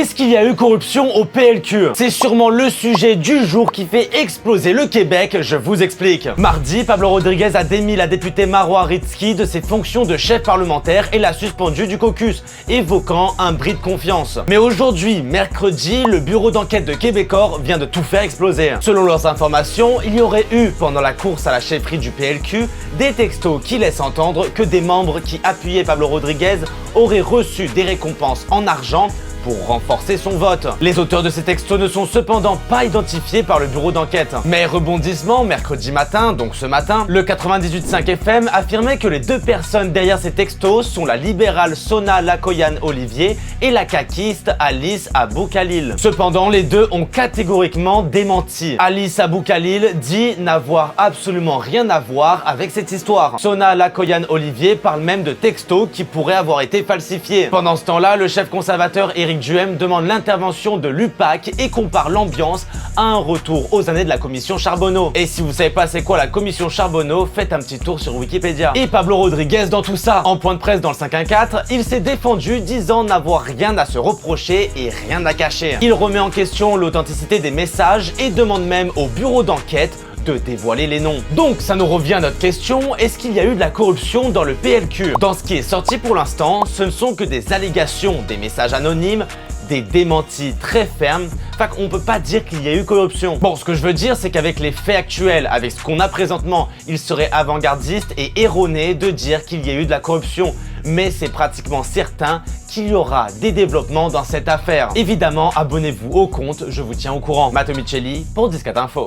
Est-ce qu'il y a eu corruption au PLQ? C'est sûrement le sujet du jour qui fait exploser le Québec, je vous explique. Mardi, Pablo Rodriguez a démis la députée Marois Risky de ses fonctions de chef parlementaire et l'a suspendue du caucus, évoquant un bris de confiance. Mais aujourd'hui, mercredi, le bureau d'enquête de Québecor vient de tout faire exploser. Selon leurs informations, il y aurait eu, pendant la course à la chefferie du PLQ, des textos qui laissent entendre que des membres qui appuyaient Pablo Rodriguez auraient reçu des récompenses en argent pour renforcer son vote. Les auteurs de ces textos ne sont cependant pas identifiés par le bureau d'enquête. Mais rebondissement, mercredi matin, donc ce matin, le 98.5 FM affirmait que les deux personnes derrière ces textos sont la libérale Sona Lakoyan-Olivier et la caquiste Alice Abou Khalil. Cependant, les deux ont catégoriquement démenti. Alice Abou Khalil dit n'avoir absolument rien à voir avec cette histoire. Sona Lakoyan-Olivier parle même de textos qui pourraient avoir été falsifiés. Pendant ce temps-là, le chef conservateur Éric Duhem demande l'intervention de l'UPAC et compare l'ambiance à un retour aux années de la commission Charbonneau. Et si vous savez pas c'est quoi la commission Charbonneau, faites un petit tour sur Wikipédia. Et Pablo Rodriguez dans tout ça. En point de presse dans le 514, il s'est défendu disant n'avoir rien à se reprocher et rien à cacher. Il remet en question l'authenticité des messages et demande même au bureau d'enquête de dévoiler les noms. Donc ça nous revient à notre question, est-ce qu'il y a eu de la corruption dans le PLQ? Dans ce qui est sorti pour l'instant, ce ne sont que des allégations, des messages anonymes, des démentis très fermes, fait qu'on peut pas dire qu'il y a eu corruption. Bon, ce que je veux dire, c'est qu'avec les faits actuels, avec ce qu'on a présentement, il serait avant-gardiste et erroné de dire qu'il y a eu de la corruption. Mais c'est pratiquement certain qu'il y aura des développements dans cette affaire. Évidemment, abonnez-vous au compte, je vous tiens au courant. Matteo Micheli pour 14 Info.